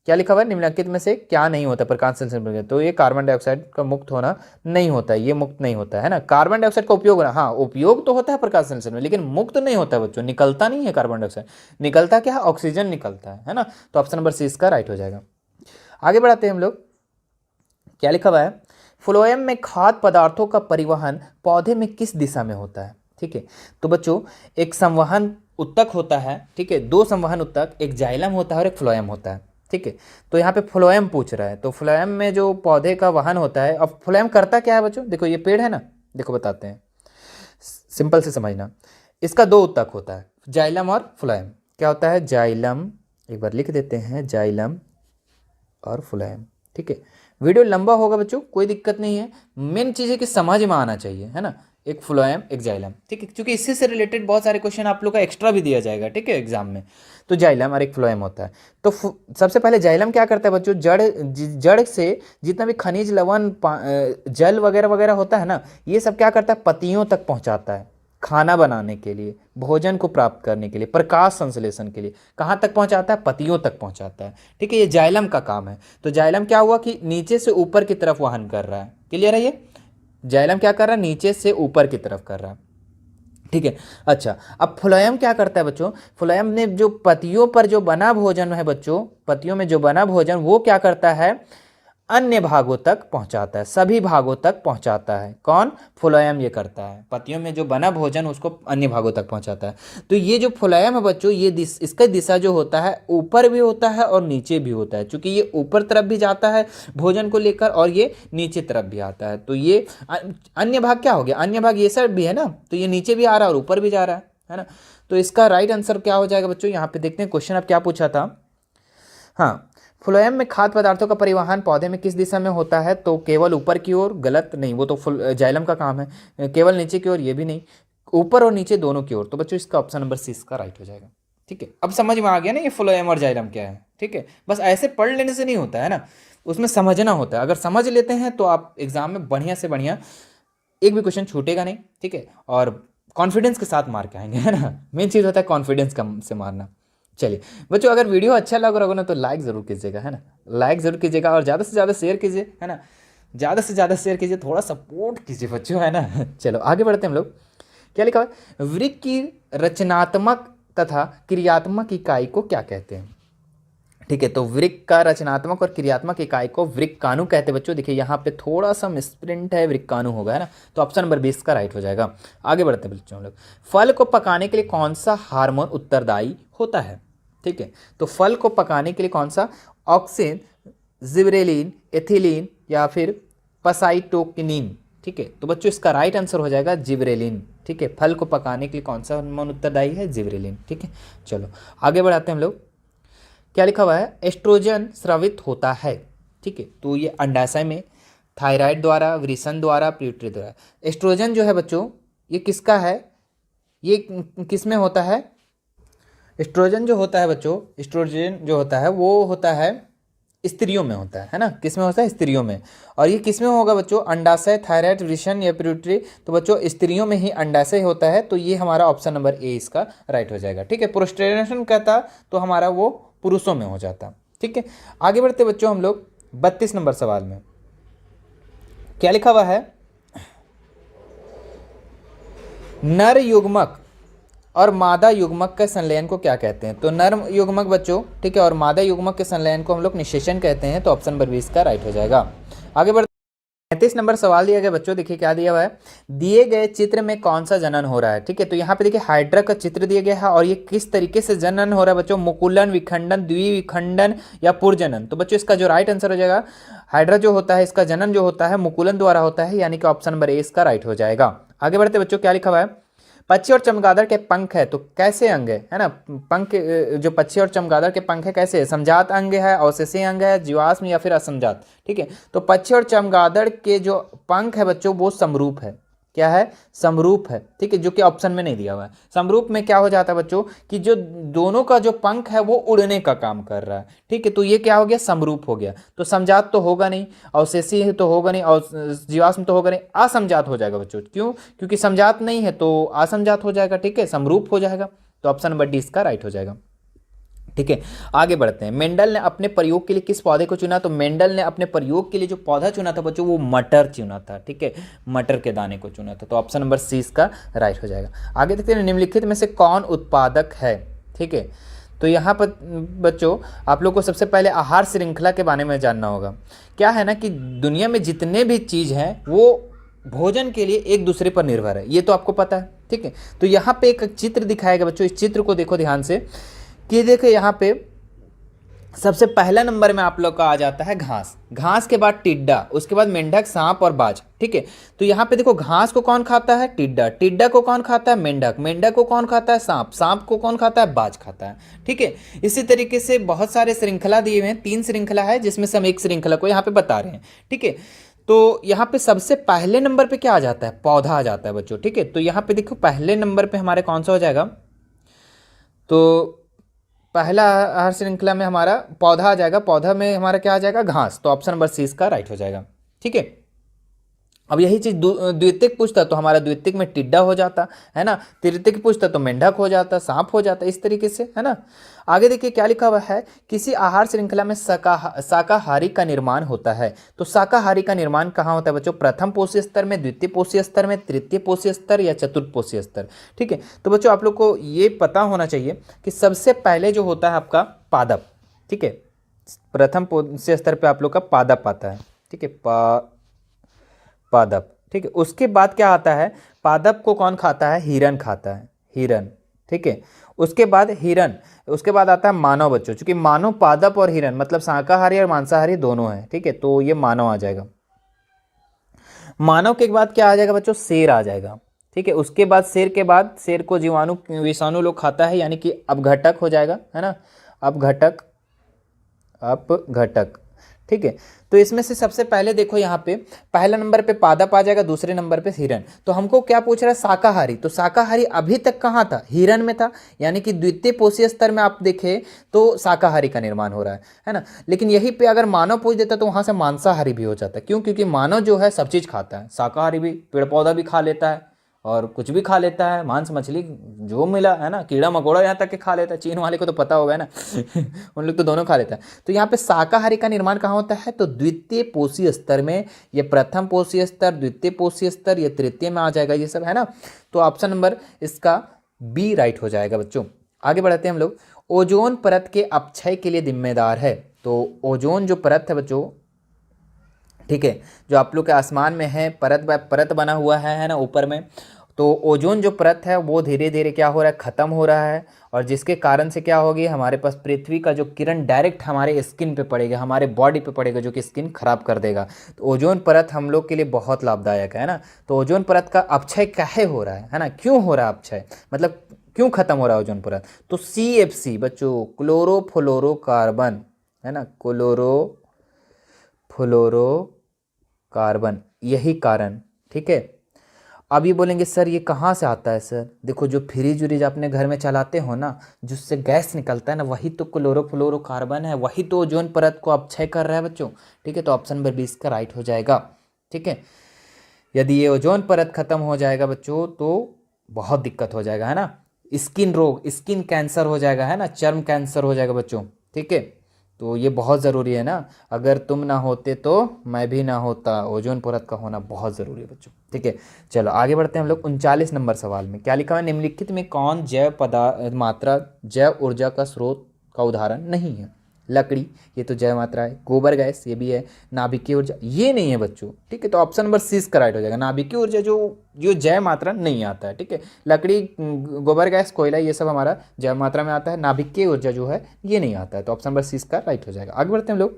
क्या लिखा हुआ है? निम्नलिखित में से क्या नहीं होता प्रकाश संश्लेषण? तो ये कार्बन डाइऑक्साइड का मुक्त होना नहीं होता है, ये मुक्त नहीं होता है ना। कार्बन डाइऑक्साइड का उपयोग होना, हाँ उपयोग तो होता है प्रकाश संश्लेषण में, लेकिन मुक्त नहीं होता है बच्चों, निकलता नहीं है कार्बन डाइऑक्साइड, निकलता क्या है? ऑक्सीजन निकलता है ना। तो ऑप्शन नंबर सी इसका राइट हो जाएगा। आगे बढ़ाते हैं हम लोग। क्या लिखा हुआ है? फ्लोएम में खाद्य पदार्थों का परिवहन पौधे में किस दिशा में होता है? ठीक है, तो बच्चों एक संवहन उत्तक होता है, ठीक है, दो संवहन उत्तक, एक जाइलम होता है और एक फ्लोएम होता है, ठीक है। तो यहाँ पे फ्लोएम पूछ रहा है, तो फ्लोएम में जो पौधे का वहन होता है, अब फ्लोएम करता क्या है बच्चों? देखो ये पेड़ है ना, देखो बताते हैं, सिंपल से समझना। इसका दो उत्तक होता है, जाइलम और फ्लोएम। क्या होता है? जाइलम, एक बार लिख देते हैं, जाइलम और फ्लोएम, ठीक है। वीडियो लंबा होगा बच्चों, कोई दिक्कत नहीं है, मेन चीज़ है कि समझ में आना चाहिए, है ना। एक फ्लोएम एक जाइलम, ठीक है, क्योंकि इससे से रिलेटेड बहुत सारे क्वेश्चन आप लोग का एक्स्ट्रा भी दिया जाएगा, ठीक है, एग्जाम में। तो जाइलम और एक फ्लोएम होता है। तो सबसे पहले जाइलम क्या करता है बच्चों, जड़ से जितना भी खनिज लवण जल वगैरह वगैरह होता है ना, ये सब क्या करता है, पत्तियों तक पहुंचाता है, खाना बनाने के लिए, भोजन को प्राप्त करने के लिए, प्रकाश संश्लेषण के लिए। कहाँ तक पहुंचाता है, पत्तियों तक पहुंचाता है, ठीक है, ये जाइलम का काम है। तो जाइलम क्या हुआ कि नीचे से ऊपर की तरफ वहन कर रहा है, क्लियर है, ये जाइलम क्या कर रहा है, नीचे से ऊपर की तरफ कर रहा है, ठीक है। अच्छा, अब फ्लोएम क्या करता है बच्चों, फ्लोएम ने जो पत्तियों पर जो बना भोजन है बच्चों, पत्तियों में जो बना भोजन वो क्या करता है, अन्य भागों तक पहुंचाता है, सभी भागों तक पहुंचाता है। कौन, फ्लोएम ये करता है, पत्तियों में जो बना भोजन उसको अन्य भागों तक पहुंचाता है। तो ये जो फ्लोएम है बच्चों, ये इसका दिशा जो होता है ऊपर भी होता है और नीचे भी होता है, क्योंकि ये ऊपर तरफ भी जाता है भोजन को लेकर और ये नीचे तरफ भी आता है। तो ये अन्य भाग क्या हो गया, अन्य भाग ये सब भी है ना, तो ये नीचे भी आ रहा है और ऊपर भी जा रहा है ना। तो इसका राइट आंसर क्या हो जाएगा बच्चों, यहाँ पे देखते हैं क्वेश्चन अब क्या पूछा था। हाँ, फ्लोएम में खाद्य पदार्थों का परिवहन पौधे में किस दिशा में होता है, तो केवल ऊपर की ओर, गलत, नहीं, वो तो जाइलम का काम है। केवल नीचे की ओर, ये भी नहीं, ऊपर और नीचे दोनों की ओर। तो बच्चों इसका ऑप्शन नंबर सी इसका राइट हो जाएगा, ठीक है। अब समझ में आ गया ना ये फ्लोएम और जाइलम क्या है, ठीक है। बस ऐसे पढ़ लेने से नहीं होता है ना, उसमें समझना होता है। अगर समझ लेते हैं तो आप एग्जाम में बढ़िया से बढ़िया, एक भी क्वेश्चन छूटेगा नहीं, ठीक है, और कॉन्फिडेंस के साथ मार के आएंगे, है ना। मेन चीज़ होता है कॉन्फिडेंस से मारना। चलिए बच्चों, अगर वीडियो अच्छा लग रहा होगा ना तो लाइक ज़रूर कीजिएगा, है ना, लाइक ज़रूर कीजिएगा और ज़्यादा से ज़्यादा शेयर कीजिए, है ना, ज़्यादा से ज़्यादा शेयर कीजिए, थोड़ा सपोर्ट कीजिए बच्चों, है ना। चलो आगे बढ़ते हैं हम लोग। क्या लिखा है, वृक्क की रचनात्मक तथा क्रियात्मक इकाई को क्या कहते हैं, ठीक है। तो वृक्क का रचनात्मक और क्रियात्मक इकाई को वृक्काणु कहते हैं बच्चों। देखिए यहाँ पे थोड़ा सा मिसप्रिंट है, वृक्काणु होगा, है ना। तो ऑप्शन नंबर 20 का राइट हो जाएगा। आगे बढ़ते हैं बच्चों हम लोग। फल को पकाने के लिए कौन सा हार्मोन उत्तरदायी होता है, ठीक है। तो फल को पकाने के लिए कौन सा, ऑक्सिन, जिबरेलिन, एथिलीन या फिर पसाइटोकिनिन, ठीक है। तो बच्चों इसका राइट आंसर हो जाएगा जिबरेलिन, ठीक है। फल को पकाने के लिए कौन सा हार्मोन उत्तरदायी है, जिबरेलिन, ठीक है। चलो आगे बढ़ाते हैं हम लोग। क्या लिखा हुआ है, एस्ट्रोजन स्रावित होता है, ठीक है। तो ये अंडाशय में थायराइड द्वारा, वृषण द्वारा, प्यूटरी द्वारा। एस्ट्रोजन जो है बच्चों ये किसका है, ये किस में होता है, एस्ट्रोजन जो होता है बच्चों, एस्ट्रोजन जो होता है वो होता है स्त्रियों में होता है ना, किस में होता है, स्त्रियों में। और ये किस में होगा बच्चों, अंडाशय, थायराइड, वृषण या प्यूटरी। तो बच्चों स्त्रियों में ही अंडाशय होता है, तो ये हमारा ऑप्शन नंबर ए इसका राइट हो जाएगा, ठीक है। प्रोस्टेशन कहता तो हमारा वो पुरुषों में हो जाता, ठीक है। आगे बढ़ते बच्चों हम लोग 32 नंबर सवाल में। क्या लिखा हुआ है, नर युग्मक और मादा युग्मक के संलयन को क्या कहते हैं। तो नर युग्मक बच्चों, ठीक है, और मादा युग्मक के संलयन को हम लोग निषेचन कहते हैं। तो ऑप्शन नंबर 20 का राइट हो जाएगा। आगे बढ़ते 35 नंबर सवाल दिया गया बच्चों। देखिए क्या दिया हुआ है, दिए गए चित्र में कौन सा जनन हो रहा है, ठीक है। तो यहाँ पे देखिए हाइड्रा का चित्र दिया गया है और ये किस तरीके से जनन हो रहा है बच्चों, मुकुलन, विखंडन, द्विविखंडन या पुरजनन। तो बच्चों इसका जो राइट आंसर हो जाएगा, हाइड्रा जो होता है इसका जनन जो होता है मुकुलन द्वारा होता है, यानी कि ऑप्शन नंबर ए इसका राइट हो जाएगा। आगे बढ़ते बच्चों, क्या लिखा हुआ है, पक्षी और चमगादड़ के पंख है तो कैसे अंग है ना। पंख जो पक्षी और चमगादड़ के पंख है कैसे है, समजात अंग है, अवशेषीय अंग है, जीवाश्म या फिर असमजात, ठीक है। तो पक्षी और चमगादड़ के जो पंख है बच्चों वो समरूप है, क्या है, समरूप है, ठीक है, जो कि ऑप्शन में नहीं दिया हुआ है। समरूप में क्या हो जाता है बच्चों कि जो दोनों का जो पंख है वो उड़ने का काम कर रहा है, ठीक है। तो ये क्या हो गया, समरूप हो गया। तो समजात तो होगा नहीं, अवशेषीय तो होगा नहीं, और जीवाश्म तो होगा नहीं, असमजात हो जाएगा बच्चों। क्यों, क्योंकि समजात नहीं है तो असमजात हो जाएगा, ठीक है, समरूप हो जाएगा। तो ऑप्शन नंबर डी इसका राइट हो जाएगा, ठीक है। आगे बढ़ते हैं। मेंडल ने अपने प्रयोग के लिए किस पौधे को चुना। तो मेंडल ने अपने प्रयोग के लिए जो पौधा चुना था बच्चों वो मटर चुना था, ठीक है, मटर के दाने को चुना था। तो ऑप्शन नंबर सी इसका राइट हो जाएगा। आगे देखते हैं, निम्नलिखित में से कौन उत्पादक है, ठीक है। तो यहाँ पर बच्चों आप लोग को सबसे पहले आहार श्रृंखला के बारे में जानना होगा। क्या है ना कि दुनिया में जितने भी चीज़ हैं वो भोजन के लिए एक दूसरे पर निर्भर है, ये तो आपको पता है, ठीक है। तो यहाँ पे एक चित्र दिखाएगा बच्चों, इस चित्र को देखो ध्यान से कि देखो यहाँ पे सबसे पहला नंबर में आप लोग का आ जाता है घास, घास के बाद टिड्डा, उसके बाद मेंढक, सांप और बाज, ठीक है। तो यहाँ पे देखो घास को कौन खाता है, टिड्डा, टिड्डा को कौन खाता है, मेंढक, मेंढक को कौन खाता है, सांप, सांप को कौन खाता है, बाज खाता है, ठीक है। इसी तरीके से बहुत सारे श्रृंखला दिए हुए हैं, 3 श्रृंखला है जिसमें से हम एक श्रृंखला को यहाँ पे बता रहे हैं, ठीक है। तो यहाँ पे सबसे पहले नंबर पे क्या आ जाता है, पौधा आ जाता है बच्चों। ठीक है, तो यहाँ पे देखो पहले नंबर पे हमारे कौन सा हो जाएगा, तो पहला आहार श्रृंखला में हमारा पौधा आ जाएगा, पौधा में हमारा क्या आ जाएगा, घास। तो ऑप्शन नंबर सी इसका राइट हो जाएगा। ठीक है, अब यही चीज द्वितीयक पूछता तो हमारा द्वितीयक में टिड्डा हो जाता है ना, तृतीयक पूछता तो मेंढक हो जाता, सांप हो जाता, इस तरीके से, है ना। आगे देखिए क्या लिखा हुआ है, किसी आहार श्रृंखला में शाकाहारी का निर्माण होता है। तो शाकाहारी का निर्माण कहाँ होता है बच्चों, प्रथम पोषी स्तर में, द्वितीय पोषी स्तर में, तृतीय पोषी स्तर या चतुर्थ पोषी स्तर। ठीक है, तो बच्चों आप लोग को ये पता होना चाहिए कि सबसे पहले जो होता है आपका पादप। ठीक है, प्रथम पोषी स्तर पे आप लोग का पादप आता है। ठीक है, पादप। ठीक है, उसके बाद क्या आता है, पादप को कौन खाता है, हिरण खाता है, हिरण। ठीक है, उसके बाद हिरण, उसके बाद आता है मानव बच्चों, क्योंकि मानव, पादप और हिरण मतलब शाकाहारी और मांसाहारी दोनों है। ठीक है, तो ये मानव आ जाएगा। मानव के बाद क्या आ जाएगा बच्चों, शेर आ जाएगा। ठीक है, उसके बाद शेर के बाद, शेर को जीवाणु विषाणु लोग खाता है, यानी कि अपघटक हो जाएगा, है ना, अपघटक, अपघटक। ठीक है, तो इसमें से सबसे पहले देखो यहाँ पे पहला नंबर पे पादप आ जाएगा, दूसरे नंबर पे हिरण। तो हमको क्या पूछ रहा है, शाकाहारी। तो शाकाहारी अभी तक कहाँ था, हिरण में था, यानी कि द्वितीय पोषी स्तर में आप देखें तो शाकाहारी का निर्माण हो रहा है ना। लेकिन यहीं पे अगर मानव पूछ देता तो वहाँ से मांसाहारी भी हो जाता। क्यों, क्योंकि मानव जो है सब चीज़ खाता है, शाकाहारी भी पेड़ पौधा भी खा लेता है और कुछ भी खा लेता है, मांस मछली जो मिला, है ना, कीड़ा मकोड़ा यहाँ तक के खा लेता है। चीन वाले को तो पता होगा ना उन लोग तो दोनों खा लेता है। तो यहाँ पे शाकाहारी का निर्माण कहाँ होता है, तो द्वितीय पोषी स्तर में। ये प्रथम पोषी स्तर, द्वितीय पोषी स्तर, ये तृतीय में आ जाएगा ये सब, है ना। तो ऑप्शन नंबर इसका बी राइट हो जाएगा बच्चों। आगे बढ़ते हैं हम लोग। ओजोन परत के अपक्षय के लिए जिम्मेदार है। तो ओजोन जो परत है बच्चों, ठीक है, जो आप लोग के आसमान में है, परत बाय परत बना हुआ है ना, ऊपर में। तो ओजोन जो परत है वो धीरे धीरे क्या हो रहा है, ख़त्म हो रहा है, और जिसके कारण से क्या होगी, हमारे पास पृथ्वी का जो किरण डायरेक्ट हमारे स्किन पे पड़ेगा, हमारे बॉडी पे पड़ेगा, जो कि स्किन खराब कर देगा। तो ओजोन परत हम लोग के लिए बहुत लाभदायक है ना। तो ओजोन परत का अपक्षय काहे हो रहा है ना, क्यों हो रहा है अपक्षय, मतलब क्यों खत्म हो रहा है ओजोन परत। तो CFC बच्चों, क्लोरोफ्लोरोकार्बन, है ना, क्लोरोफ्लोरोकार्बन, यही कारण। ठीक है, अब ये बोलेंगे सर ये कहाँ से आता है सर, देखो जो फ्रिज व्रिज अपने घर में चलाते हो ना, जिससे गैस निकलता है ना, वही तो क्लोरोफ्लोरोकार्बन है, वही तो ओजोन परत को अपक्षय कर रहा है बच्चों। ठीक है, तो ऑप्शन नंबर 20 का राइट हो जाएगा। ठीक है, यदि ये ओजोन परत खत्म हो जाएगा बच्चों तो बहुत दिक्कत हो जाएगा, है ना। स्किन रोग, स्किन कैंसर हो जाएगा, है ना, चर्म कैंसर हो जाएगा बच्चों। ठीक है, तो ये बहुत ज़रूरी है ना, अगर तुम ना होते तो मैं भी ना होता, ओजोन परत का होना बहुत ज़रूरी है बच्चों। ठीक है, चलो आगे बढ़ते हैं हम लोग। 39 नंबर सवाल में क्या लिखा हुआ है, निम्नलिखित में कौन जैव पदार्थ मात्रा जैव ऊर्जा का स्रोत का उदाहरण नहीं है। लकड़ी, ये तो जैव मात्रा है, गोबर गैस ये भी है, नाभिकीय ऊर्जा ये नहीं है बच्चों। ठीक है, तो ऑप्शन नंबर 6 का राइट हो जाएगा, नाभिकीय ऊर्जा जो जो जैव मात्रा नहीं आता है। ठीक है, लकड़ी, गोबर गैस, कोयला ये सब हमारा जैव मात्रा में आता है, नाभिकीय ऊर्जा जो है ये नहीं आता है। तो ऑप्शन नंबर 6 का राइट हो जाएगा। आगे बढ़ते हैं हम लोग।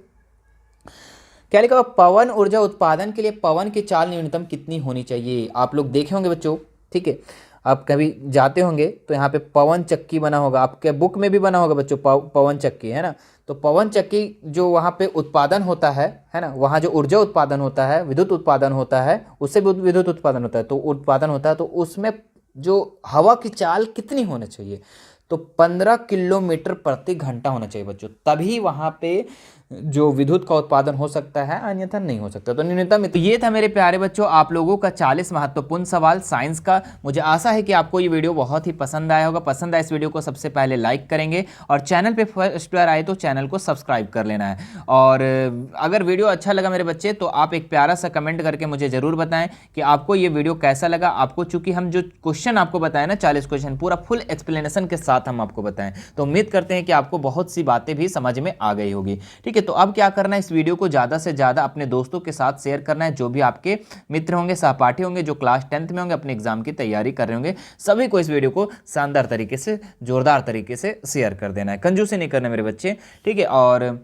क्या लिखा हुआ, पवन ऊर्जा उत्पादन के लिए पवन की चाल न्यूनतम कितनी होनी चाहिए। आप लोग देखे होंगे बच्चों, ठीक है, आप कभी जाते होंगे तो यहाँ पे पवन चक्की बना होगा, आपके बुक में भी बना होगा बच्चों, पवन चक्की, है ना। तो पवन चक्की जो वहाँ पे उत्पादन होता है ना, वहाँ जो ऊर्जा उत्पादन होता है, विद्युत उत्पादन होता है, उससे भी विद्युत उत्पादन होता है, तो उत्पादन होता है, तो उसमें जो हवा की चाल कितनी होनी चाहिए, तो 15 किलोमीटर प्रति घंटा होना चाहिए बच्चों, तभी वहाँ पे जो विद्युत का उत्पादन हो सकता है, अन्यथा नहीं हो सकता। तो न्यूनतम। तो ये था मेरे प्यारे बच्चों आप लोगों का 40 महत्वपूर्ण सवाल साइंस का। मुझे आशा है कि आपको ये वीडियो बहुत ही पसंद आया होगा। पसंद आए इस वीडियो को सबसे पहले लाइक करेंगे, और चैनल पे फर्स्ट बार आए तो चैनल को सब्सक्राइब कर लेना है। और अगर वीडियो अच्छा लगा मेरे बच्चे, तो आप एक प्यारा सा कमेंट करके मुझे ज़रूर बताएं कि आपको ये वीडियो कैसा लगा। आपको चूंकि हम जो क्वेश्चन आपको बताएं ना, 40 क्वेश्चन पूरा फुल एक्सप्लेनेशन के साथ हम आपको बताएं, तो उम्मीद करते हैं कि आपको बहुत सी बातें भी समझ में आ गई होगी। ठीक है, तो अब क्या करना है, इस वीडियो को ज़्यादा से ज़्यादा अपने दोस्तों के साथ शेयर करना है, जो भी आपके मित्र होंगे, सहपाठी होंगे, जो क्लास 10th में होंगे, अपने एग्जाम की तैयारी कर रहे होंगे, सभी को इस वीडियो को शानदार तरीके से, जोरदार तरीके से शेयर कर देना है। कंजूसी नहीं करना मेरे बच्चे, ठीक है। और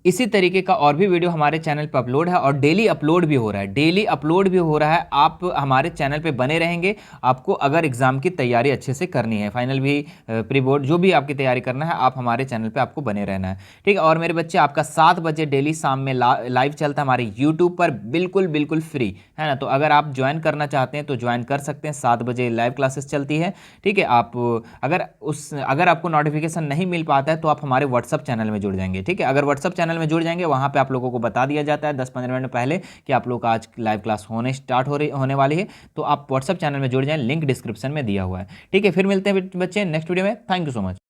इसी तरीके का और भी वीडियो हमारे चैनल पर अपलोड है और डेली अपलोड भी हो रहा है, डेली अपलोड भी हो रहा है। आप हमारे चैनल पे बने रहेंगे। आपको अगर एग्जाम की तैयारी अच्छे से करनी है, फाइनल भी प्री बोर्ड जो भी आपकी तैयारी करना है, आप हमारे चैनल पे आपको बने रहना है, ठीक है। और मेरे बच्चे, आपका 7 बजे डेली शाम में लाइव चलता है हमारे यूट्यूब पर, बिल्कुल बिल्कुल फ्री है ना। तो अगर आप ज्वाइन करना चाहते हैं तो ज्वाइन कर सकते हैं, 7 बजे लाइव क्लासेस चलती है, ठीक है। आप अगर आपको नोटिफिकेशन नहीं मिल पाता है तो आप हमारे व्हाट्सअप चैनल में जुड़ जाएंगे, ठीक है। अगर व्हाट्सअप चैनल में जुड़ जाएंगे, वहां पे आप लोगों को बता दिया जाता है 10-15 मिनट पहले कि आप लोग का आज लाइव क्लास होने वाली है। तो आप व्हाट्सअप चैनल में जुड़ जाएं, लिंक डिस्क्रिप्शन में दिया हुआ है, ठीक है। फिर मिलते हैं बच्चे नेक्स्ट वीडियो में। Thank you so much.